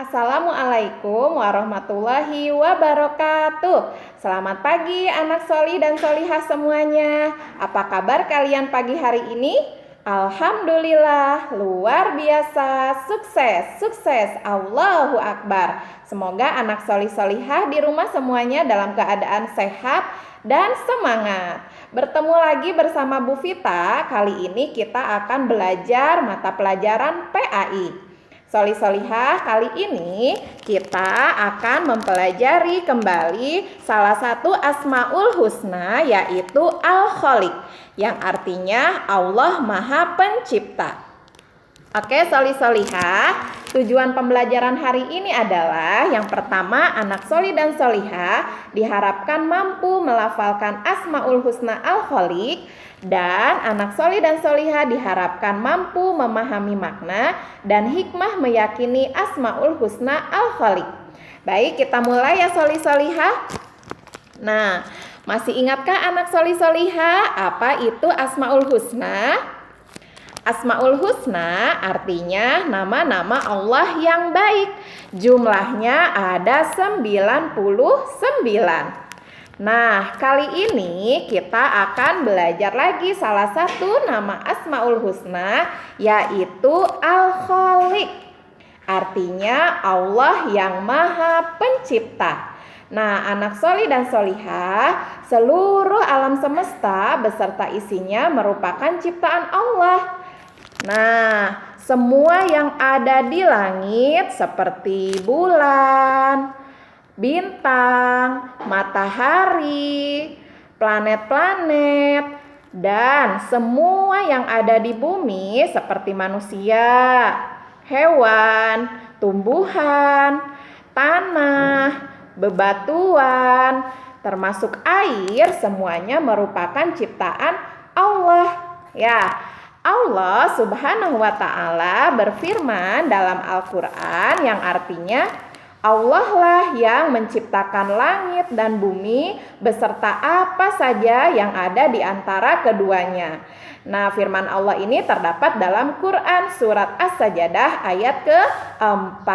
Assalamualaikum warahmatullahi wabarakatuh. Selamat pagi anak soli dan solihah semuanya. Apa kabar kalian pagi hari ini? Alhamdulillah, luar biasa, sukses, Allahu Akbar. Semoga anak solih-solihah di rumah semuanya dalam keadaan sehat dan semangat. Bertemu lagi bersama Bu Vita. Kali ini kita akan belajar mata pelajaran PAI. Solih-solihah, kali ini kita akan mempelajari kembali salah satu Asmaul Husna, yaitu Al-Khaliq, yang artinya Allah Maha Pencipta. Oke, solih-solihah, tujuan pembelajaran hari ini adalah yang pertama, anak soli dan solihah diharapkan mampu melafalkan Asmaul Husna Al-Khaliq, dan anak soli dan solihah diharapkan mampu memahami makna dan hikmah meyakini Asmaul Husna Al-Khaliq. Baik, kita mulai ya soli-solihah. Nah, masih ingatkah anak soli-solihah apa itu Asmaul Husna? Asmaul Husna artinya nama-nama Allah yang baik. Jumlahnya ada 99. Nah, kali ini kita akan belajar lagi salah satu nama Asmaul Husna, yaitu Al-Khaliq. Artinya Allah yang Maha Pencipta. Nah, anak soli dan solihah, seluruh alam semesta beserta isinya merupakan ciptaan Allah. Nah, semua yang ada di langit seperti bulan, bintang, matahari, planet-planet, dan semua yang ada di bumi seperti manusia, hewan, tumbuhan, tanah, bebatuan, termasuk air, semuanya merupakan ciptaan Allah. Ya, Allah Subhanahu wa Ta'ala berfirman dalam Al-Quran yang artinya Allah lah yang menciptakan langit dan bumi beserta apa saja yang ada di antara keduanya. Nah, firman Allah ini terdapat dalam Quran surat As-Sajdah ayat ke-4.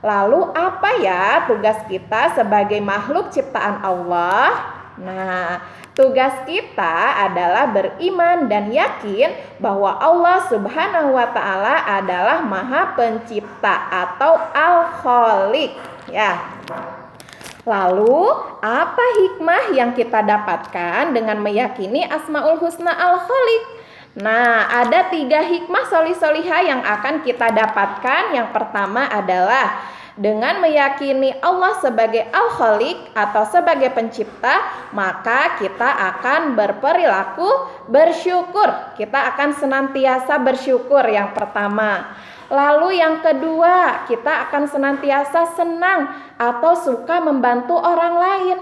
Lalu apa ya tugas kita sebagai makhluk ciptaan Allah? Nah, tugas kita adalah beriman dan yakin bahwa Allah Subhanahu wa Ta'ala adalah Maha Pencipta atau Al-Khaliq, ya. Lalu, apa hikmah yang kita dapatkan dengan meyakini Asmaul Husna Al-Khaliq? Nah, ada 3 hikmah soli-solihah yang akan kita dapatkan. Yang pertama adalah dengan meyakini Allah sebagai Al-Khaliq atau sebagai pencipta, maka kita akan berperilaku bersyukur. Kita akan senantiasa bersyukur yang pertama. Lalu yang kedua, kita akan senantiasa senang atau suka membantu orang lain.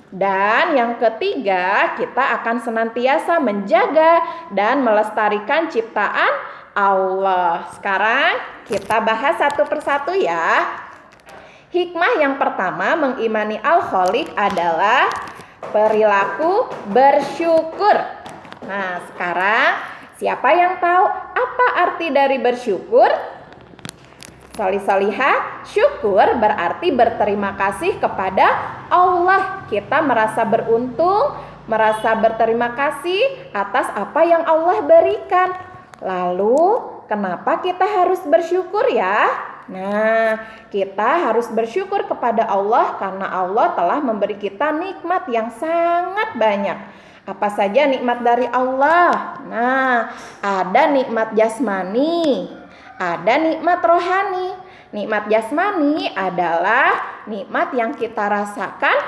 Dan yang ketiga, kita akan senantiasa menjaga dan melestarikan ciptaan Allah. Sekarang kita bahas satu persatu ya. Hikmah yang pertama mengimani Al-Khaliq adalah perilaku bersyukur. Nah, sekarang siapa yang tahu apa arti dari bersyukur? Soli-solihah, syukur berarti berterima kasih kepada Allah. Kita merasa beruntung, merasa berterima kasih atas apa yang Allah berikan. Lalu, kenapa kita harus bersyukur ya? Nah, kita harus bersyukur kepada Allah karena Allah telah memberi kita nikmat yang sangat banyak. Apa saja nikmat dari Allah? Nah, ada nikmat jasmani, ada nikmat rohani. Nikmat jasmani adalah nikmat yang kita rasakan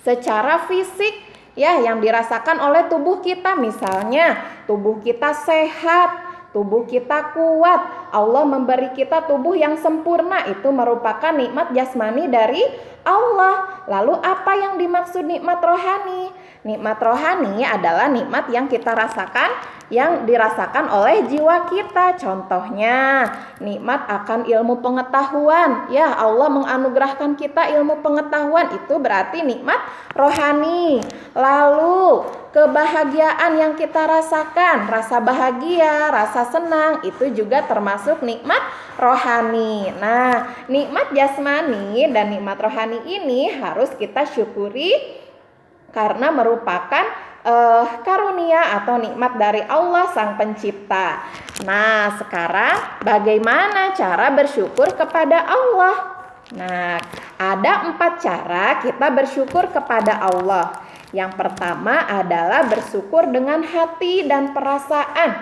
secara fisik, ya, yang dirasakan oleh tubuh kita. Misalnya, tubuh kita sehat, tubuh kita kuat, Allah memberi kita tubuh yang sempurna, itu merupakan nikmat jasmani dari Allah. Lalu apa yang dimaksud nikmat rohani? Nikmat rohani adalah nikmat yang kita rasakan yang dirasakan oleh jiwa kita. Contohnya, nikmat akan ilmu pengetahuan. Ya, Allah menganugerahkan kita ilmu pengetahuan, itu berarti nikmat rohani. Lalu, kebahagiaan yang kita rasakan, rasa bahagia, rasa senang, itu juga termasuk nikmat rohani. Nah, nikmat jasmani dan nikmat rohani ini harus kita syukuri karena merupakan karunia atau nikmat dari Allah Sang Pencipta. Nah, sekarang bagaimana cara bersyukur kepada Allah? Nah, ada 4 cara kita bersyukur kepada Allah. Yang pertama adalah bersyukur dengan hati dan perasaan.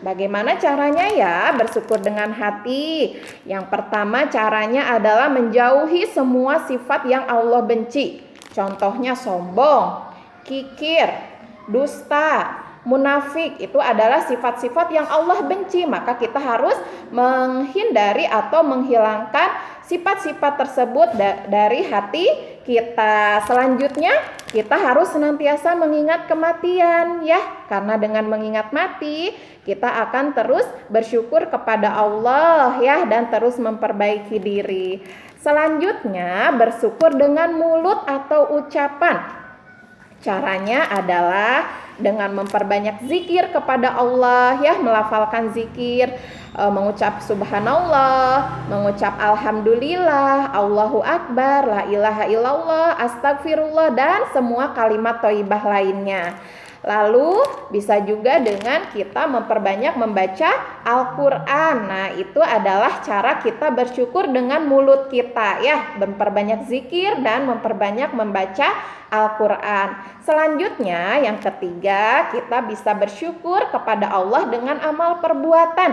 Bagaimana caranya ya bersyukur dengan hati? Yang pertama caranya adalah menjauhi semua sifat yang Allah benci. Contohnya sombong, kikir, dusta, munafik, itu adalah sifat-sifat yang Allah benci. Maka kita harus menghindari atau menghilangkan sifat-sifat tersebut dari hati kita. Selanjutnya kita harus senantiasa mengingat kematian ya, karena dengan mengingat mati kita akan terus bersyukur kepada Allah ya, dan terus memperbaiki diri. Selanjutnya bersyukur dengan mulut atau ucapan. Caranya adalah dengan memperbanyak zikir kepada Allah ya, melafalkan zikir, mengucap subhanallah, mengucap alhamdulillah, Allahu akbar, la ilaha illallah, astagfirullah, dan semua kalimat thayyibah lainnya. Lalu bisa juga dengan kita memperbanyak membaca Al-Quran. Nah, itu adalah cara kita bersyukur dengan mulut kita ya, memperbanyak zikir dan memperbanyak membaca Al-Quran. Selanjutnya yang ketiga, kita bisa bersyukur kepada Allah dengan amal perbuatan.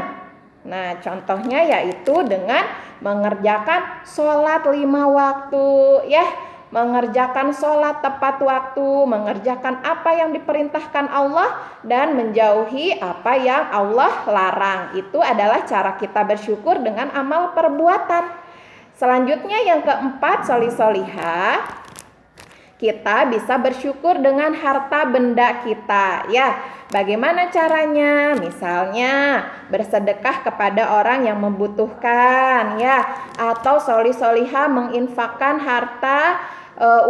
Nah, contohnya yaitu dengan mengerjakan sholat 5 waktu ya, mengerjakan sholat tepat waktu, mengerjakan apa yang diperintahkan Allah dan menjauhi apa yang Allah larang. Itu adalah cara kita bersyukur dengan amal perbuatan. Selanjutnya yang keempat, sholih-sholihah. Kita bisa bersyukur dengan harta benda kita ya. Bagaimana caranya? Misalnya bersedekah kepada orang yang membutuhkan ya, atau sholih-sholihah menginfakkan harta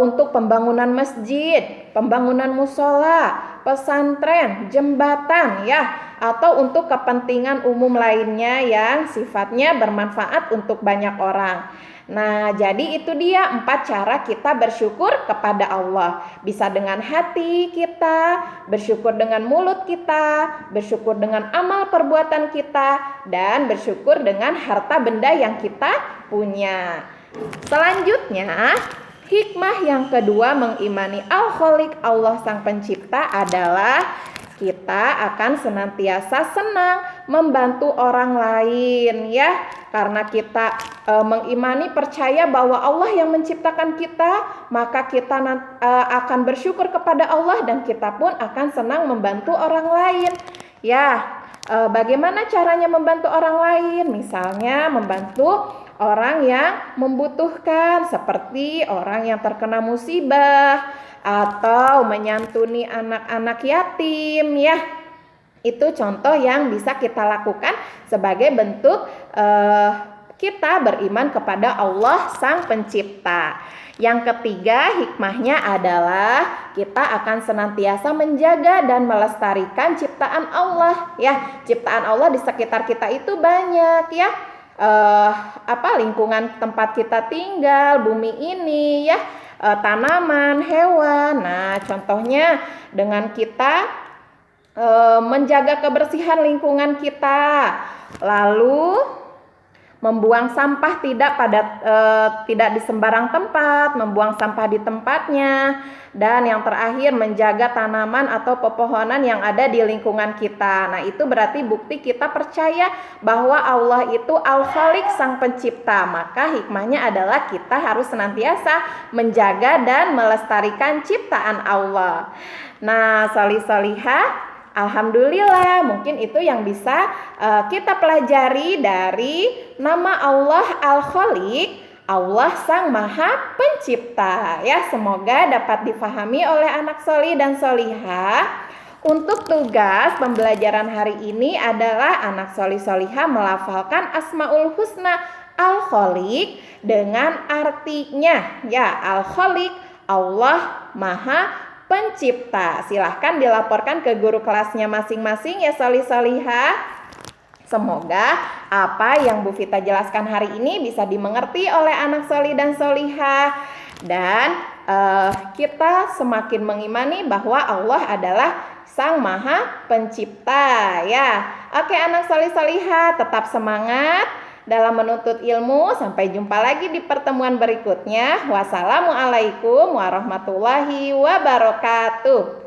untuk pembangunan masjid, pembangunan musola, pesantren, jembatan ya, atau untuk kepentingan umum lainnya yang sifatnya bermanfaat untuk banyak orang. Nah, jadi itu dia 4 cara kita bersyukur kepada Allah. Bisa dengan hati kita, bersyukur dengan mulut kita, bersyukur dengan amal perbuatan kita, dan bersyukur dengan harta benda yang kita punya. Selanjutnya, hikmah yang kedua mengimani Al-Khaliq, Allah Sang Pencipta, adalah kita akan senantiasa senang membantu orang lain ya, karena kita mengimani percaya bahwa Allah yang menciptakan kita, maka kita akan bersyukur kepada Allah dan kita pun akan senang membantu orang lain ya. Bagaimana caranya membantu orang lain? Misalnya membantu orang yang membutuhkan, seperti orang yang terkena musibah, atau menyantuni anak-anak yatim ya. Itu contoh yang bisa kita lakukan sebagai bentuk kita beriman kepada Allah Sang Pencipta. Yang ketiga, hikmahnya adalah kita akan senantiasa menjaga dan melestarikan ciptaan Allah ya. Ciptaan Allah di sekitar kita itu banyak ya. Lingkungan tempat kita tinggal, bumi ini ya, tanaman, hewan. Nah, contohnya dengan kita menjaga kebersihan lingkungan kita, lalu membuang sampah tidak di sembarang tempat, membuang sampah di tempatnya, dan yang terakhir menjaga tanaman atau pepohonan yang ada di lingkungan kita. Nah, itu berarti bukti kita percaya bahwa Allah itu Al-Khaliq, Sang Pencipta. Maka hikmahnya adalah kita harus senantiasa menjaga dan melestarikan ciptaan Allah. Nah, sholih-sholihah, alhamdulillah, mungkin itu yang bisa kita pelajari dari nama Allah Al-Khaliq, Allah Sang Maha Pencipta ya. Semoga dapat difahami oleh anak sholih dan sholihah. Untuk tugas pembelajaran hari ini adalah anak solih-solihah melafalkan Asmaul Husna Al-Khaliq dengan artinya. Ya, Al-Khaliq, Allah Maha Pencipta. Silahkan dilaporkan ke guru kelasnya masing-masing ya solih-solihah. Semoga apa yang Bu Vita jelaskan hari ini bisa dimengerti oleh anak solih dan solihah. Dan kita semakin mengimani bahwa Allah adalah Sang Maha Pencipta ya. Oke anak solih-solihah, tetap semangat dalam menuntut ilmu. Sampai jumpa lagi di pertemuan berikutnya. Wassalamualaikum warahmatullahi wabarakatuh.